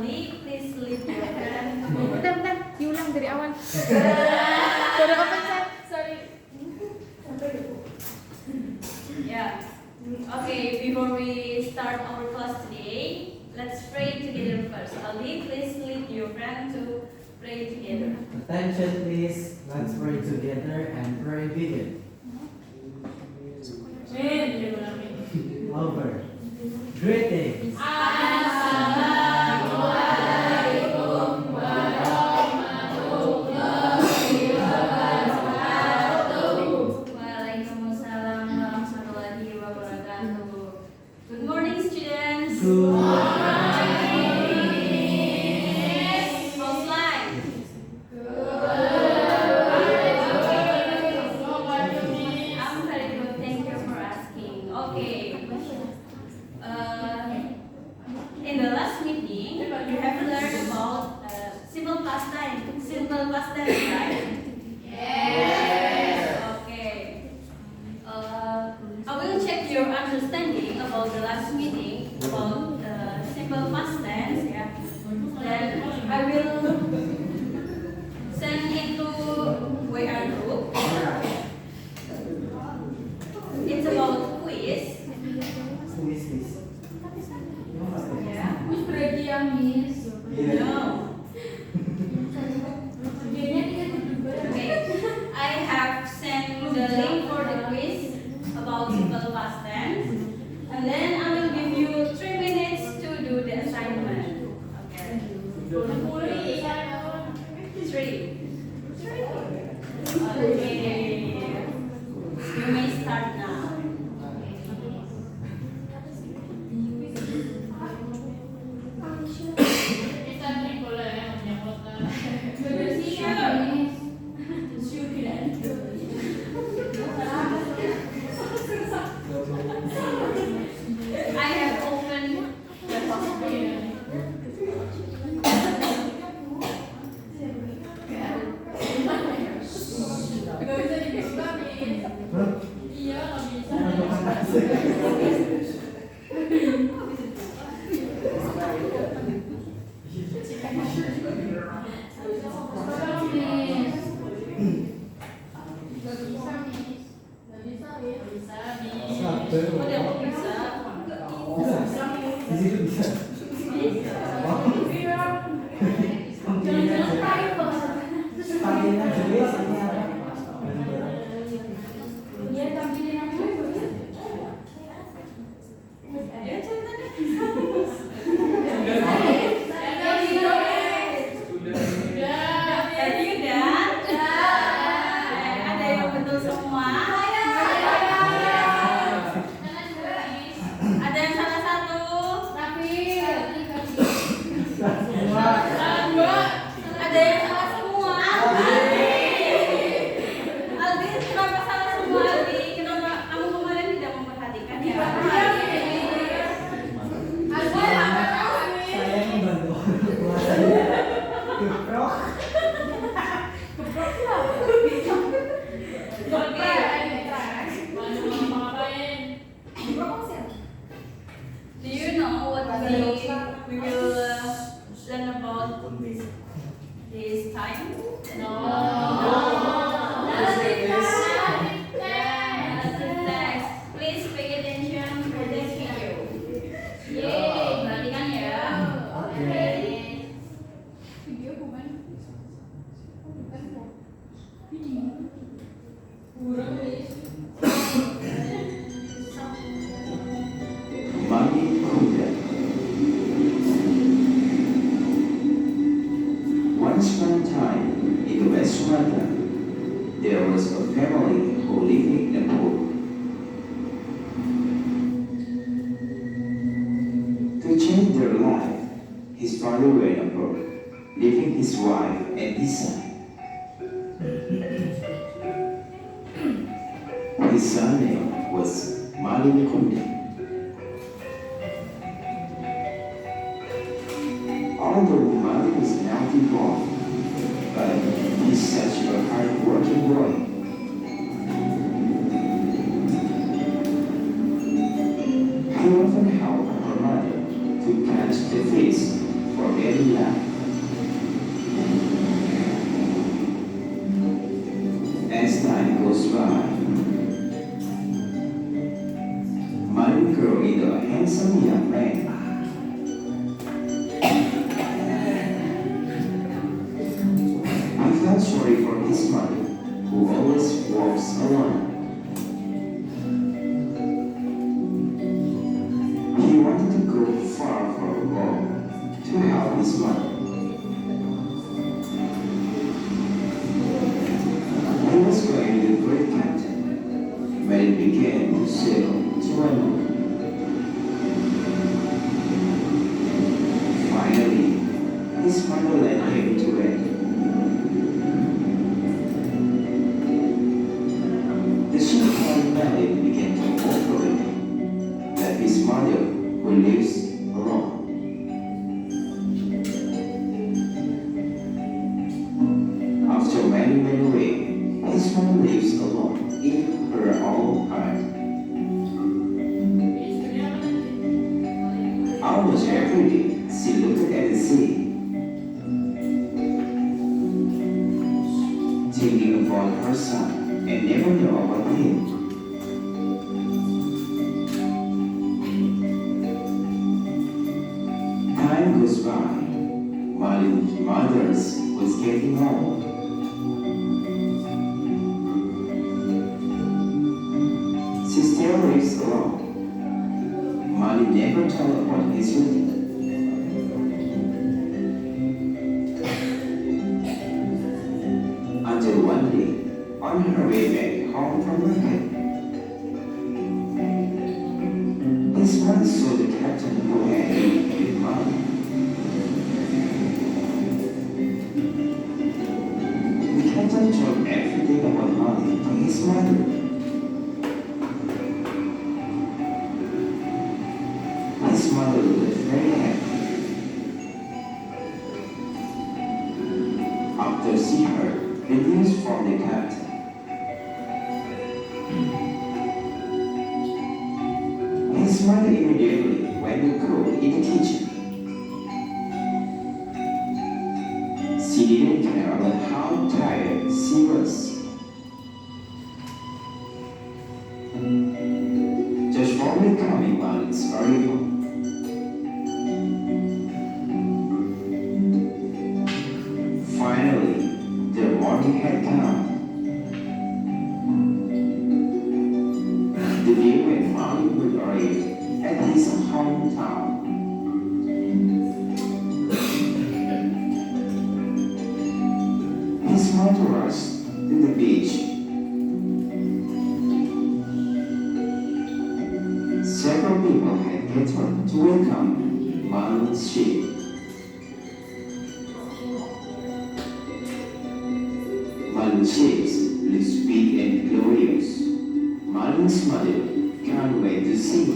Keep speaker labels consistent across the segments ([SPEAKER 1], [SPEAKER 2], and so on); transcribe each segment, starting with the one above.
[SPEAKER 1] Ali, please lead your friend.
[SPEAKER 2] Bentar, diulang dari awal. Baru kepencet. Sorry.
[SPEAKER 1] Yeah. Okay, before we start our class today, let's pray together first. Ali, please lead your friend to pray together.
[SPEAKER 3] Attention please, let's pray together and pray begin. Over. Greetings.
[SPEAKER 1] Waalaikumsalam warahmatullahi wabarakatuh. Good morning, students.
[SPEAKER 3] Good
[SPEAKER 1] How's life? I'm very good. Thank you for asking. Okay. In the last meeting, you have learned about simple past tense. Simple past tense, right? Okay. I will check your understanding about the last meeting about simple past tense. Yeah. Then I will send it to WR group. It's about quiz.
[SPEAKER 3] Who is this?
[SPEAKER 1] Yeah.
[SPEAKER 2] Who's ready, Miss?
[SPEAKER 1] No. Okay. I have sent the link for the quiz about simple past tense, and then I will give you 3 minutes to do the assignment. Okay. 3. Okay. You may start now. I have opened the possibility. Udah kok bisa?
[SPEAKER 3] Di situ bisa. Tampilin aja guys, ini apa?
[SPEAKER 1] Ya cerita deh. Tadi udah. Ada yang betul semua. Ada yang salah satu. Ada yang salah semua. Aldi, kenapa salah semua Aldi? Kenapa kamu kemarin tidak memperhatikan ya?
[SPEAKER 3] Saya membantu orang tua saya. Geprok.
[SPEAKER 1] Do you know what we will learn about this time? No. Next, please pay attention for this video. Perhatikan ya.
[SPEAKER 4] Mami Kuda. Once upon a time, in West Sumatra, there was a family who lived in a pool. To change their life, his father went abroad, leaving his wife and his son. His son name was Malin Kundi. Although Malin was now deformed, but he's such a hard-working boy. He often helped her mother to catch the fish for their his mother. He was going to the great captain when it began to sail to an moon. Finally, his mother led him to bed. The ship carried Merlin began to offer him that his mother would live alone. After many away, his mother lives alone in her own heart. Almost every day, she looked at the sea, thinking about her son and never know about him. Time goes by. Malin's mother was getting old. She still lives alone. Malin never told about his wedding. Until one day, on her way back home from market, his mother saw the captain who had been with Malin. The captain told everything about Malin to his mother. His mother was very happy. After she heard the news from the captain, his mother immediately went to cook in the kitchen. She didn't care about how tired she was. Just for welcoming Malin's arrival. Finally, the morning had come. The day when Malin would arrive at his hometown. His mother rushed to the beach. Several people had gathered to welcome Malin's ship. Malin's ships looks big and glorious. Malin's mother can't wait to see it.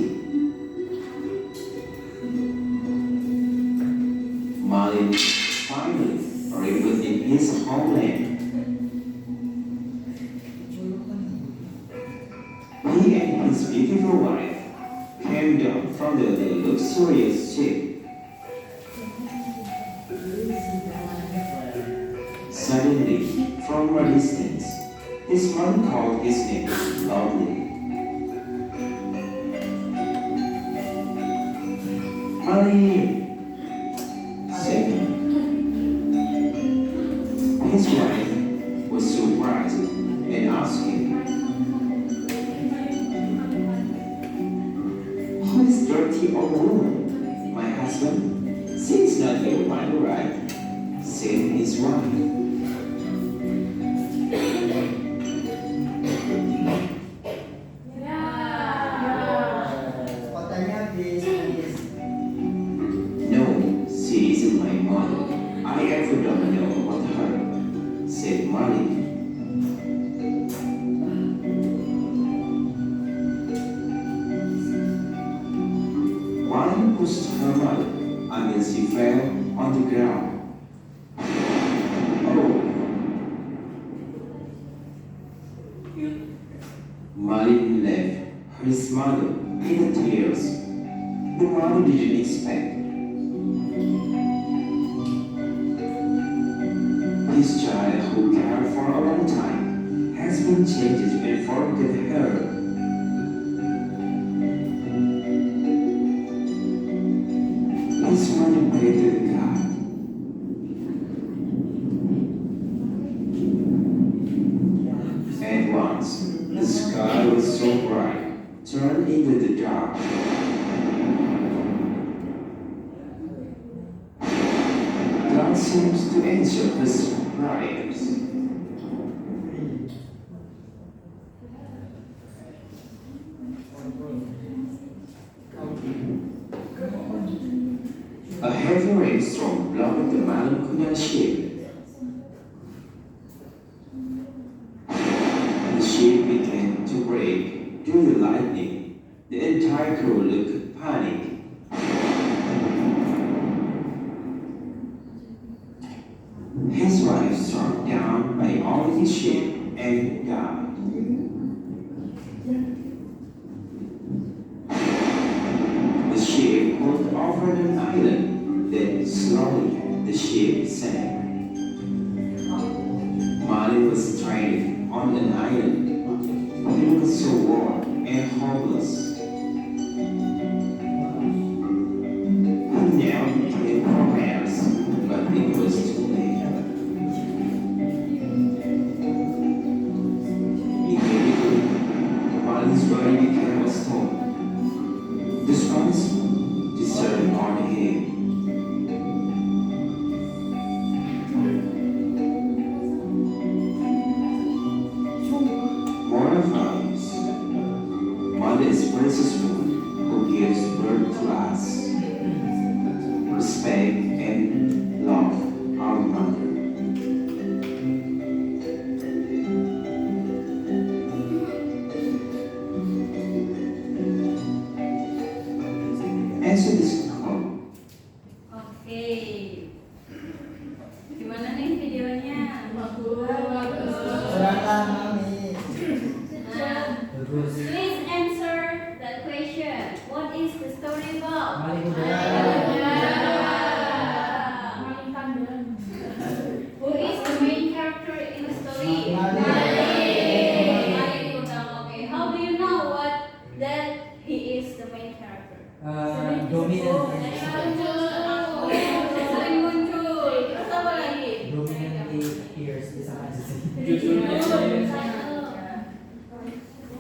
[SPEAKER 4] Malin finally arrived in his homeland. He and his beautiful wife came down from the luxurious ship. Suddenly, from a distance, his mother called his name loudly. Malin! Said he. His wife was surprised and asked him, "Who is dirty old woman? My husband? She's not your mother, right?" said his wife. No, she isn't my mother. I ever don't know about her, said Malin. Malin pushed her mother until she fell on the ground. Oh! Malin left his mother in tears. The mother didn't expect. His child, who cared for a long time, has been changed and forget her. His mother prayed to God. At once, the sky was so bright, turned into the dark. seems to answer his prayers. A heavy rainstorm blowing the Malamkunya ship. The ship began to break due to lightning. The entire crew looked panicked. His wife struck down by all his ship and died. The ship pulled over an island, then slowly the ship sank. Malin was stranded on an island. He was so warm and hopeless. He knelt in prayers, but it was too late. Immediately, Malin's body became a stone. The swans descended on him. Moral values. Mother is Princess Moon who gives birth to us. Respect and love our mother. Answer this call.
[SPEAKER 1] Oke. Gimana nih videonya?
[SPEAKER 3] Silakan Mami.
[SPEAKER 1] Nah,
[SPEAKER 3] Bagus.
[SPEAKER 1] please answer that question. What is the story about?
[SPEAKER 3] Maling kuda.
[SPEAKER 2] Maling kandang.
[SPEAKER 1] Who is the main character in the story?
[SPEAKER 3] Maling.
[SPEAKER 1] Maling Kundang. Okay. How do you know that he is the main character?
[SPEAKER 3] Dominant.
[SPEAKER 1] Sering muncul. Terus apa lagi?
[SPEAKER 3] Dominantly appears di sana aja sih.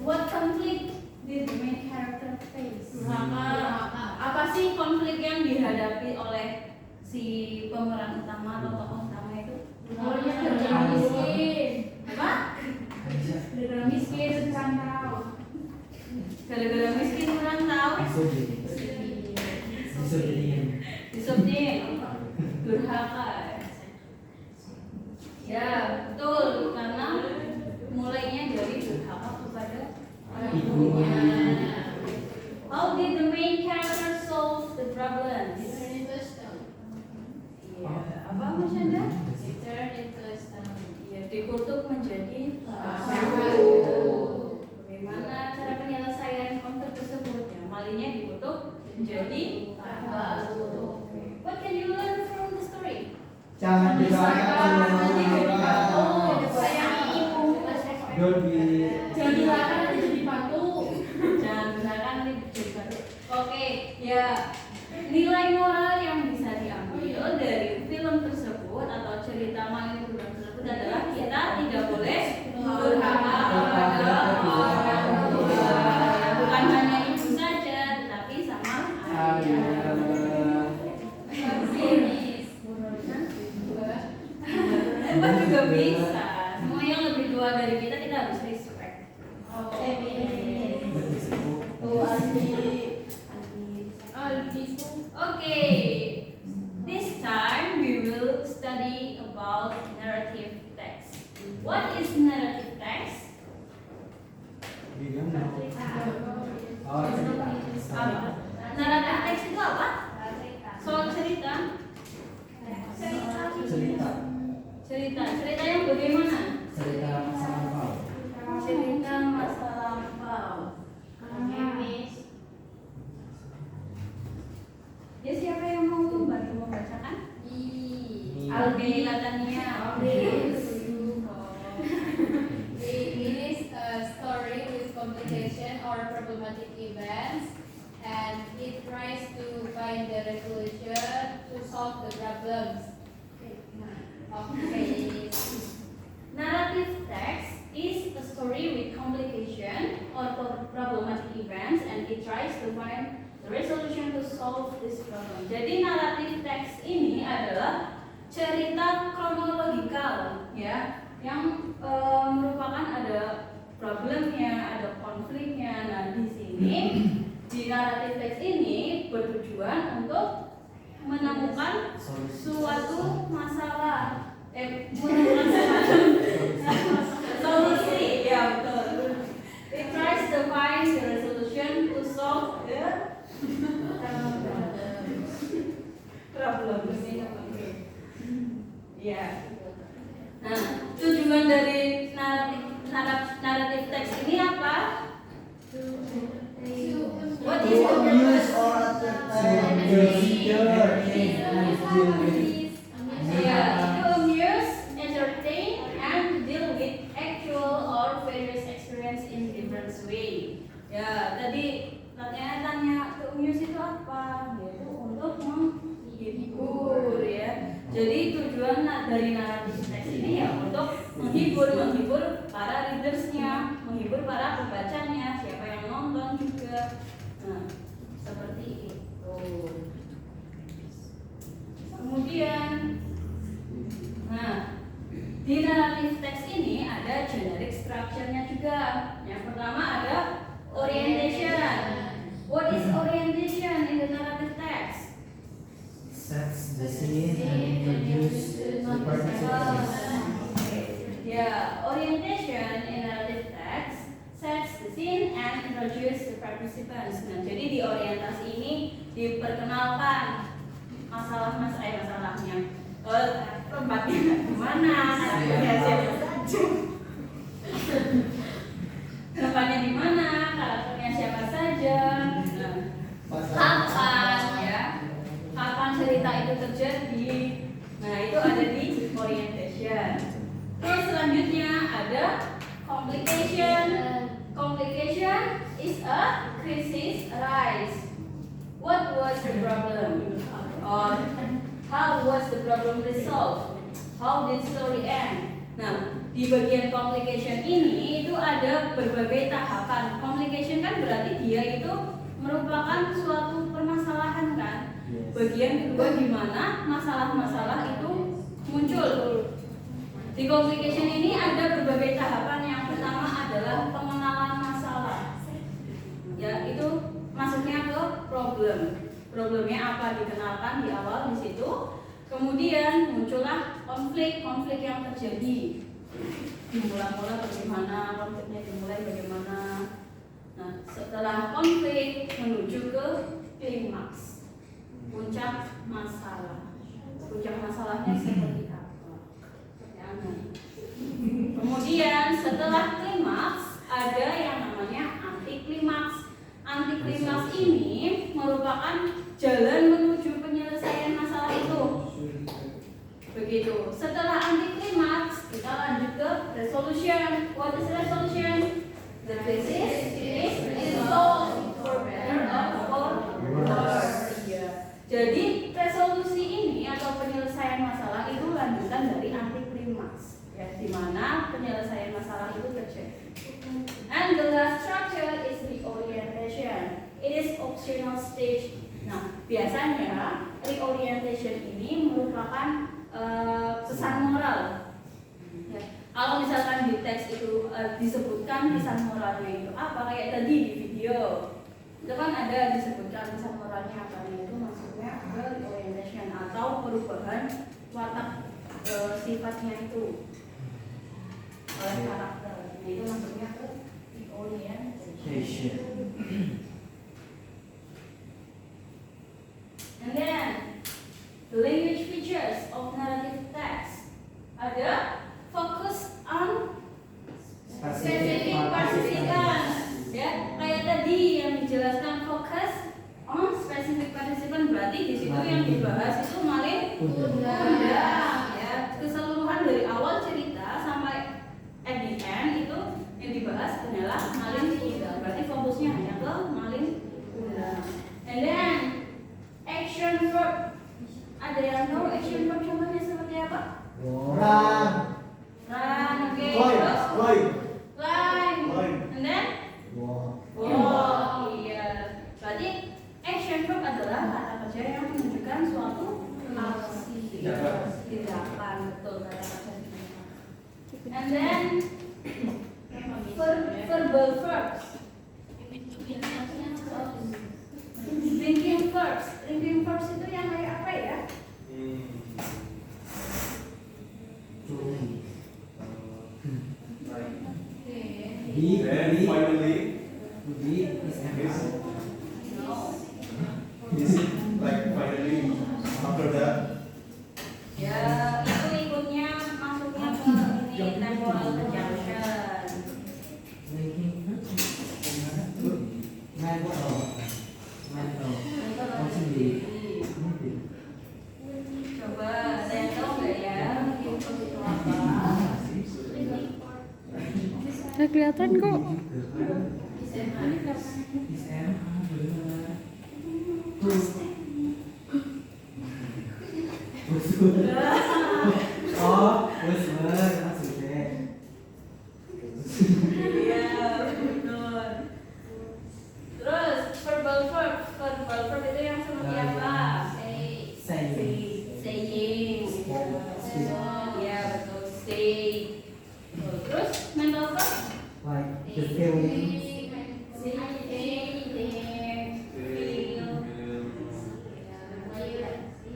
[SPEAKER 1] What conflict did the main character face? Apa sih konflik yang dihadapi oleh si pemeran utama atau tokoh utama itu?
[SPEAKER 2] Awalnya gara-gara miskin.
[SPEAKER 1] Apa?
[SPEAKER 2] Gara-gara miskin dan rantau.
[SPEAKER 1] Gara-gara miskin merantau.
[SPEAKER 3] Disubdinin.
[SPEAKER 1] Disubdin. Durhaka. Ya, betul. Karena mulainya dari durhaka kepada ibunya. How did the main character solve the problems? Iya. Apa Mas Chandra? Iya, dikutuk menjadi batu. Bagaimana cara penyelesaian konflik tersebut? Ya, malingnya dikutuk menjadi batu. What can you learn from the story?
[SPEAKER 3] Jangan disalahkan
[SPEAKER 1] Oh,
[SPEAKER 3] semua.
[SPEAKER 1] sayang ibu.
[SPEAKER 3] Don't be.
[SPEAKER 2] Jangan dilakukan nanti jadi batu.
[SPEAKER 1] Jangan gunakan nanti jadi batu. Oke, ya nilai moral yang bisa diambil dari film tersebut atau cerita Maling Kundang tersebut adalah kita tidak boleh durhaka kepada orang tua. Bukan hanya ibu saja, tetapi sama ayah. Apa juga bisa. Semua yang lebih tua dari kita harus respect. Okay. This time we will study about narrative text. What is narrative text?
[SPEAKER 3] Oh, cerita.
[SPEAKER 1] Apa? Narrative text itu apa? Soal cerita.
[SPEAKER 3] Cerita.
[SPEAKER 1] Cerita. Cerita yang bagaimana?
[SPEAKER 3] Cerita masa lampau.
[SPEAKER 1] Cerita masa lampau. Ya, siapa yang mau membantu membacakan? Aldi Latania.
[SPEAKER 5] It is a story with complication or problematic events, and it tries to find the resolution to solve the problems. Okay.
[SPEAKER 1] Narrative text is a story with complication or problematic events, and it tries to find the resolution to solve this problem. Jadi naratif teks ini adalah cerita problemnya, ada konfliknya. Nah, di sini di narrative text ini bertujuan untuk menemukan suatu masalah, menemukan suatu solusi, ya betul. It tries to find the resolution to solve the problem. Ya. Nah, tujuan dari naratif teks ini apa? What is the purpose? To amuse, entertain, and deal with actual or various experience in different way. Ya, tadi tanya to amuse itu apa? Yaitu untuk menghibur, ya. Jadi tujuan dari naratif teks ini ya untuk menghibur para readersnya, menghibur para pembacanya, siapa yang nonton juga. Nah, seperti itu. Kemudian, nah, di naratif teks ini ada generic structure-nya juga. Yang pertama ada orientation. What is orientation in the narrative text?
[SPEAKER 3] Sets the scene and introduce the participants.
[SPEAKER 1] Yeah, orientation in narrative text sets the scene and introduce the participants. Nah, jadi di orientasi ini diperkenalkan masalahnya, tempatnya di mana, tempatnya di mana, karakternya siapa saja, kapan ya, kapan cerita itu terjadi. Nah, itu ada di orientation. Terus selanjutnya ada complication. Complication is a crisis arise. What was the problem? Or how was the problem resolved? How did story end? Nah, di bagian complication ini itu ada berbagai tahapan. Complication kan berarti dia itu merupakan suatu permasalahan kan. Bagian kedua di mana masalah-masalah itu muncul. Di complication ini ada berbagai tahapan. Yang pertama adalah pengenalan masalah. Ya, itu masuknya ke problem. Problemnya apa dikenalkan di awal di situ. Kemudian muncullah konflik yang terjadi. Dimulai bagaimana, konfliknya dimulai bagaimana. Nah, setelah konflik menuju ke klimaks, puncak masalah. Puncak masalahnya seperti apa? Kemudian setelah klimaks ada yang namanya anti klimaks. Anti klimaks ini merupakan jalan menuju penyelesaian masalah itu. Begitu. Setelah anti klimaks kita lanjut ke resolution. What is resolution? The crisis is resolved for better or for worse. Jadi resolusi ini atau penyelesaian masalah itu lanjutan dari anti klimaks, ya, di mana penyelesaian masalah itu terjadi. And the last structure is reorientation. It is optional stage. Nah, biasanya reorientation ini merupakan pesan moral. Ya. Kalau misalkan di teks itu disebutkan pesan moralnya itu apa, kayak tadi di video itu kan ada disebutkan pesan moralnya apa, itu maksudnya reorientation atau perubahan watak sifatnya itu oleh karakter. Nah, itu maksudnya ke reorientation. And then the language features of narrative text ada focus on specific participants, ya, kayak tadi yang dijelaskan focus on specific participant, berarti di situ yang dibahas itu Malin Kundang, ya, keseluruhan dari awal cerita sampai at the end itu yang dibahas adalah Malin Kundang, berarti fokusnya hanya ke Malin Kundang. And then action verb. Ada yang tahu action verb contohnya seperti apa?
[SPEAKER 3] Run.
[SPEAKER 1] Run, oke.
[SPEAKER 3] Climb.
[SPEAKER 1] Terus
[SPEAKER 3] Climb.
[SPEAKER 1] climb. And then
[SPEAKER 3] Walk.
[SPEAKER 1] walk. Iya. Berarti action verb adalah kata kerja yang menunjukkan suatu aksi. Tindakan, betul, kata kerja tindakan. And then verb verbal verbs. Linking verbs. Linking verbs itu yang kayak apa ya?
[SPEAKER 3] Be,
[SPEAKER 6] Then
[SPEAKER 3] be,
[SPEAKER 6] finally,
[SPEAKER 3] be is
[SPEAKER 6] is,
[SPEAKER 1] No.
[SPEAKER 6] is it like finally after that?
[SPEAKER 1] Ya, itu ikutnya masuknya ke ini temporal conjunction.
[SPEAKER 3] linking mental, mental, maksudnya
[SPEAKER 1] Coba ada yang tahu nggak ya linking verbs itu apa?
[SPEAKER 2] Nggak kelihatan kok.
[SPEAKER 3] SMA bener. Oh, bener maksudnya.
[SPEAKER 1] Iya, betul. Terus verbal verb itu yang seperti apa?
[SPEAKER 3] Saying.
[SPEAKER 1] Saying. Ya betul, say. Terus mental verb?
[SPEAKER 3] Like the feelings.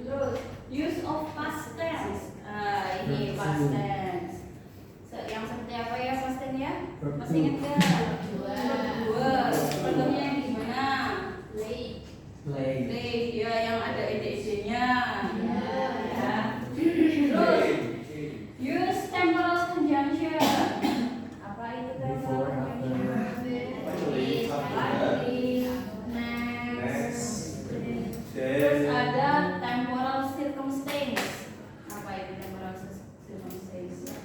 [SPEAKER 1] Terus use of past tense. Ini past tense. Yang seperti apa ya past tense ya? Masih ingat nggak? Dua. Contohnya yang gimana?
[SPEAKER 3] Play.
[SPEAKER 1] Play. Ya yang ada ide-idenya. Ya. Terus use temporal conjunction. Apa itu temporal
[SPEAKER 3] Before, after.
[SPEAKER 1] Terus
[SPEAKER 6] Then
[SPEAKER 1] ada temporal circumstance. Apa itu temporal circumstance?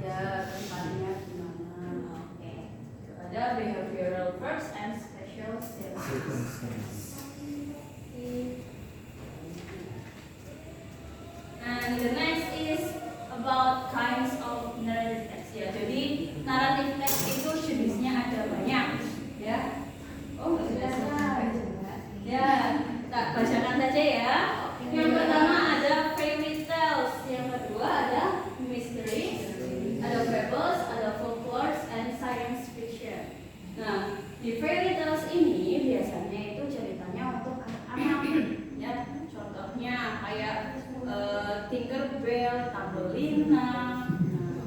[SPEAKER 1] Ya, tempatnya gimana? Oke. Ada behavioral verbs and special circumstances.
[SPEAKER 3] Circumstance.
[SPEAKER 1] And the next is about kinds of narrative text ya. Jadi narrative text itu jenisnya ada banyak, ya. Oh, nggak bisa. Ya, tak bacakan saja ya. Yang pertama ada fairy tales, yang kedua ada mysteries, ada fables, ada folklore, and science fiction. Nah, di fairy tales ini biasanya itu ceritanya untuk anak-anak, ya. Contohnya kayak Tinkerbell, Thumbelina,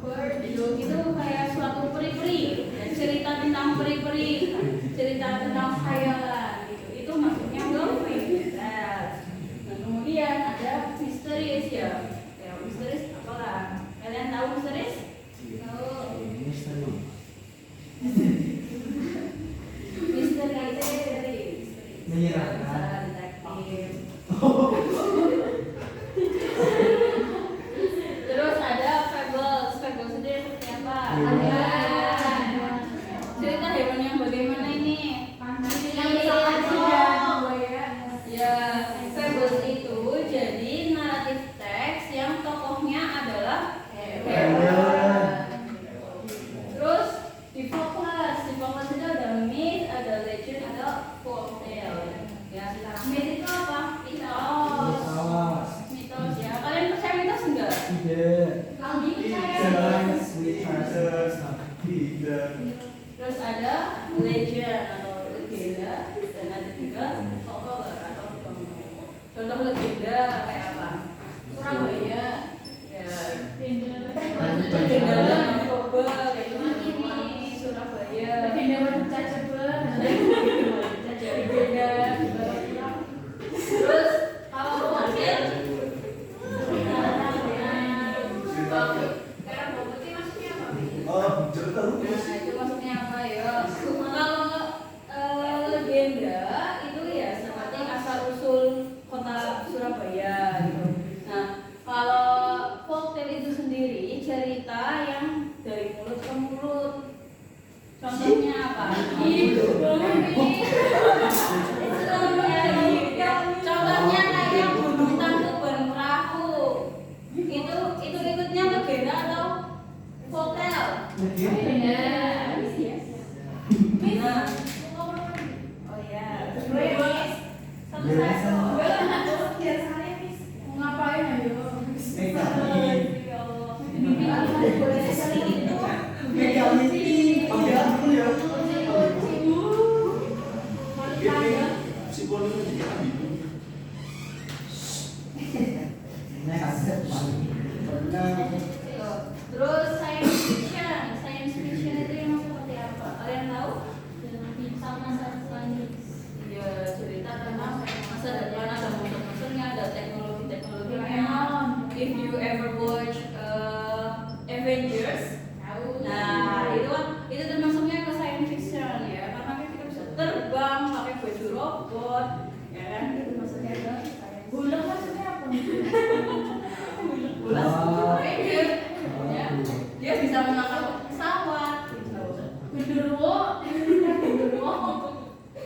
[SPEAKER 1] Bird itu kayak suatu peri-peri, ya, cerita tentang peri-peri, cerita tentang khayalan gitu. Itu masuknya ke fairy tales. Nah, kemudian ada misterius ya. Ya, misterius apalah? Kalian tahu misterius? Tahu.
[SPEAKER 3] Misteri.
[SPEAKER 1] Misteri.
[SPEAKER 3] Menyeramkan.
[SPEAKER 1] Detektif. Terus ada fables. Fables itu seperti apa? Cerita hewan yang bagaimana ini? Ya, fables itu jadi naratif teks yang tokohnya adalah hewan. Terus di folklore itu ada myth, ada legend, ada folktale. Ya, myth itu apa? Mitos ya. Kalian percaya mitos enggak?
[SPEAKER 3] Tidak.
[SPEAKER 1] Kami percaya.
[SPEAKER 3] Science with ourselves.
[SPEAKER 1] Terus ada legend atau legenda dan ada juga folklore atau contoh. Contoh legenda kayak apa? Surabaya. Ya. Legenda Narkoba kayak gitu. Surabaya. Legenda. Terus kalau folklore
[SPEAKER 6] oh, cerita
[SPEAKER 1] Nah,
[SPEAKER 6] lukis.
[SPEAKER 1] itu maksudnya apa ya? Kalau legenda itu ya seperti asal usul kota Surabaya gitu. Nah, kalau folktale itu sendiri cerita yang dari mulut ke mulut. Contohnya apa? Contohnya kayak Bundutan Tuban Perahu. Itu ikutnya legenda atau folktale? Nah, oh ya, satu-satu.
[SPEAKER 3] Ngapain ayo?
[SPEAKER 1] Boleh sedikit if you ever watch Avengers, nah itu termasuknya ke science fiction ya, karena kan kita bisa terbang pakai baju robot, ya kan itu termasuknya ke science.
[SPEAKER 2] Bulan maksudnya apa?
[SPEAKER 1] Bulan
[SPEAKER 3] Oh.
[SPEAKER 1] Avenger, ya. Dia bisa mengangkat pesawat.
[SPEAKER 5] Genderuwo.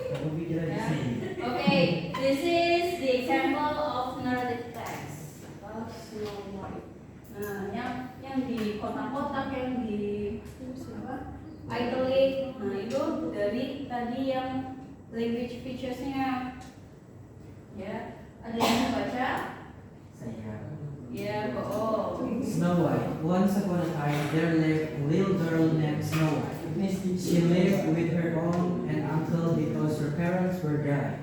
[SPEAKER 3] Aku pikir di sini.
[SPEAKER 1] Okay, this is the example of narrative text. Snow White. Nah, yang di kotak-kotak, yang di apa? Italic. Nah, itu dari tadi yang language features-nya. Ya, ada yang mau baca?
[SPEAKER 3] Saya.
[SPEAKER 1] Ya, oh.
[SPEAKER 3] Snow White. Once upon a time, there lived a little girl named Snow White. She lived with her aunt and uncle because her parents were dead.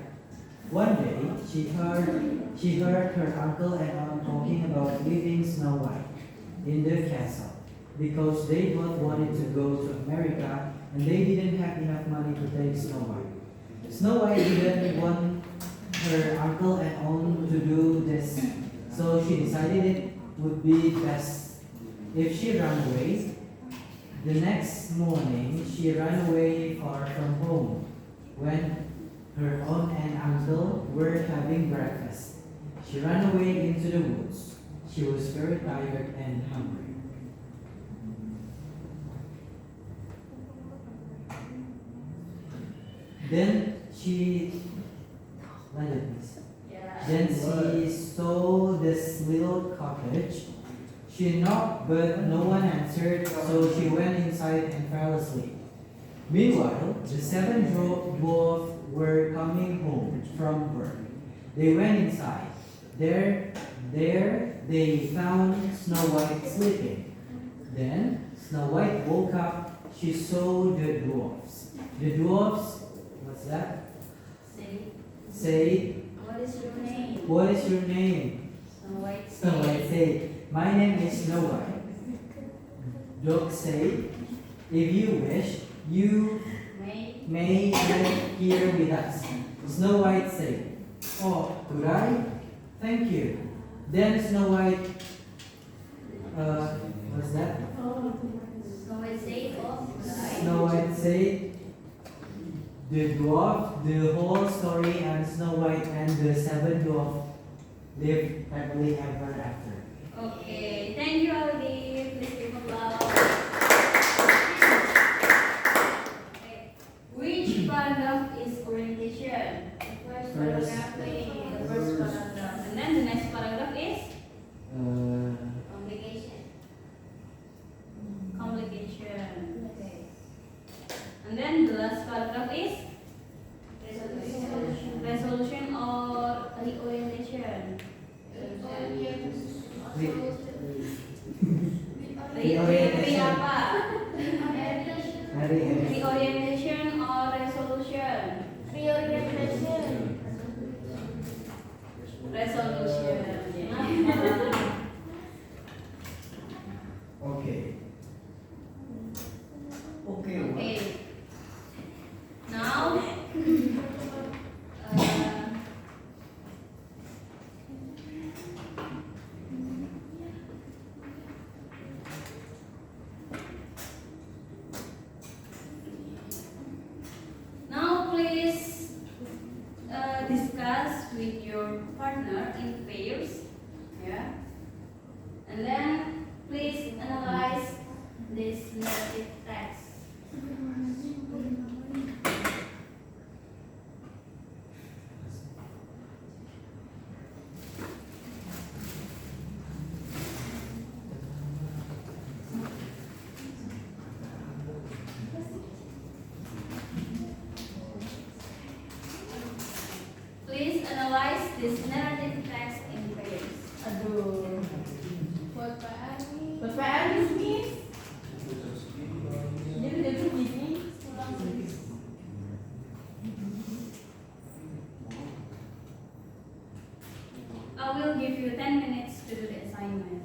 [SPEAKER 3] One day, she heard her uncle and aunt talking about leaving Snow White in the castle because they both wanted to go to America and they didn't have enough money to take Snow White. Snow White didn't want her uncle and aunt to do this, so she decided it would be best if she ran away. The next morning, she ran away far from home. When her aunt and uncle were having breakfast, she ran away into the woods. She was very tired and hungry. Then she
[SPEAKER 1] Ya.
[SPEAKER 3] Then she saw this little cottage. She knocked, but no one answered, so she went inside and fell asleep. Meanwhile, the seven dwarfs were coming home from work. They went inside. There they found Snow White sleeping. Then Snow White woke up. She saw the dwarfs. The dwarfs, what's that? Say,
[SPEAKER 1] What is your name?
[SPEAKER 3] what is your name?
[SPEAKER 1] Snow White.
[SPEAKER 3] Snow White say, my name is Snow White. Dog say, if you wish, you may live here with us. Snow White say, oh, could I? Thank you. Then Snow White, what's that?
[SPEAKER 1] Snow White say, oh,
[SPEAKER 3] Snow White say, the dwarf, the whole story, and Snow White and the seven dwarfs live happily ever after.
[SPEAKER 1] Okay, thank you, Aldi. Please give applause. Okay. Which paragraph is orientation? The first paragraph, the first paragraph. And then the next paragraph is complication. Complication. Okay. And then the last paragraph is resolution. Resolution or reorientation. Re apa? Reorientation or resolution? Resolution.
[SPEAKER 3] Okay.
[SPEAKER 1] Okay. Now, now please discuss with your partner in pairs, yeah, and then please analyze this narrative text. Please analyze this narrative text in pairs.
[SPEAKER 2] Aduh.
[SPEAKER 5] Buat Pak Ani.
[SPEAKER 2] Buat Pak Anis nih. Jadi gini.
[SPEAKER 1] I will give you 10 minutes to do the assignment.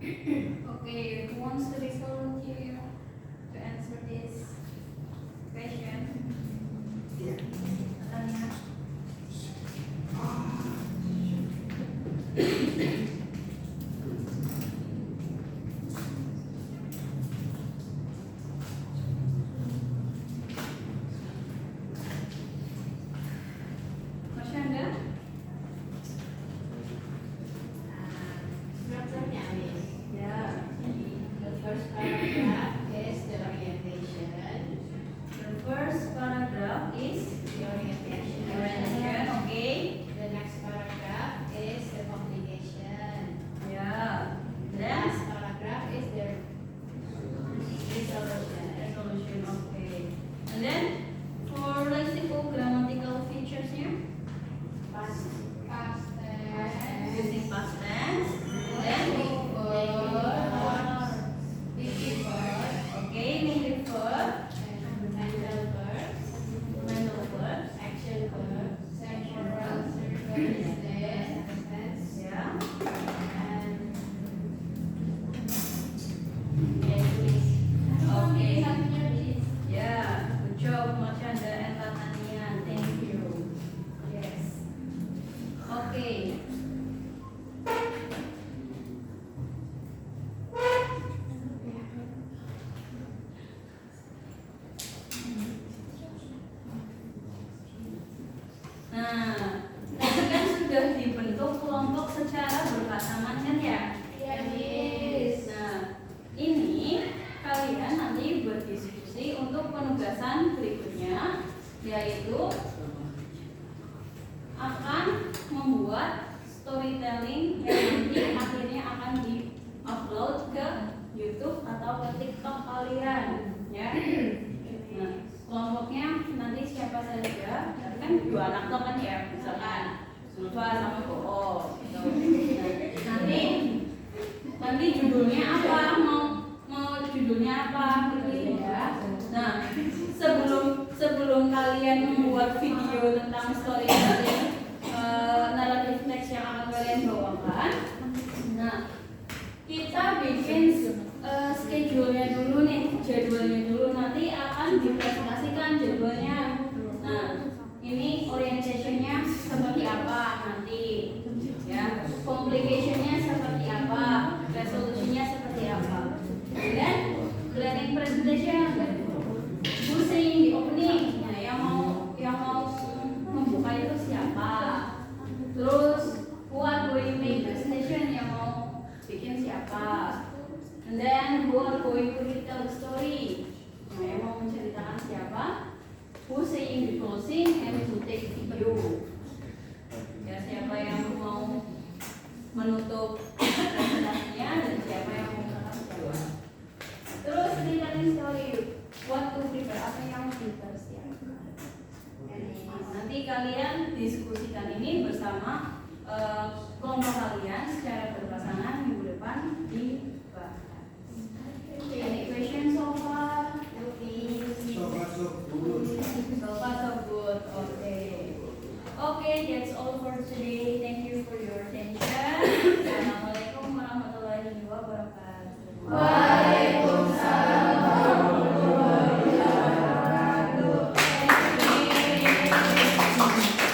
[SPEAKER 1] Okay, who wants to volunteer to answer this question? Tanya. Masih ada?
[SPEAKER 5] Strukturnya, Miss.
[SPEAKER 1] Ya.
[SPEAKER 5] The first paragraph is the orientation.
[SPEAKER 1] The first paragraph is
[SPEAKER 5] The orientation.
[SPEAKER 1] orientation, okay?
[SPEAKER 5] The next paragraph is the complication.
[SPEAKER 1] Yeah.
[SPEAKER 5] The
[SPEAKER 1] Then
[SPEAKER 5] last paragraph is the resolution.
[SPEAKER 1] resolution, okay. And then for lexical grammatical features here,
[SPEAKER 5] Past tense.
[SPEAKER 1] using past tense. Then
[SPEAKER 5] Big verb. Big verb.
[SPEAKER 1] okay, main verb,
[SPEAKER 5] And mental verbs.
[SPEAKER 1] mental verbs.
[SPEAKER 5] Action verbs. Temporal circumstance.
[SPEAKER 1] Yeah.
[SPEAKER 5] And yes, Miss.
[SPEAKER 1] Okay.
[SPEAKER 5] Satunya, Miss.
[SPEAKER 1] Yeah. Good job, Machanda and Latania. Thank you. Yes. Okay. Nah, tadi kan sudah dibentuk kelompok secara berpasangan kan ya?
[SPEAKER 5] Iya, Miss.
[SPEAKER 1] Nah, ini kalian nanti berdiskusi untuk penugasan berikutnya, yaitu akan membuat storytelling yang nanti akhirnya akan di-upload ke YouTube atau ke TikTok kalian, ya. Nah, kelompoknya nanti siapa saja, kan 2 anak toh kan ya, misalkan Sulfa sama Boo gitu. Nah, nanti judulnya apa, mau judulnya apa gitu ya. Nah, sebelum kalian membuat video tentang storytelling, naratif teks yang akan kalian bawakan, nah kita bikin schedule-nya dulu nih, jadwalnya dulu, nanti akan dipresentasikan jadwalnya. Nah, ini orientation-nya seperti apa nanti, ya, complication-nya seperti apa, resolusinya seperti apa, dan planning presentation, who's saying the opening, nah, yang mau membuka itu siapa, terus who are going to make presentation, yang mau bikin siapa, and then who are going to retell the story, nah, yang mau menceritakan siapa, who saying the closing and who take video, ya, siapa yang mau menutup presentasinya dan siapa yang mau mengenalkan siapa. Terus retelling story, what to prepare, apa yang kita siapkan. Nanti kalian diskusikan ini bersama kelompok kalian secara berpasangan minggu depan di bahas. Any questions so far?
[SPEAKER 6] So far, so good.
[SPEAKER 1] So far so good. Okay. Okay, that's all for today.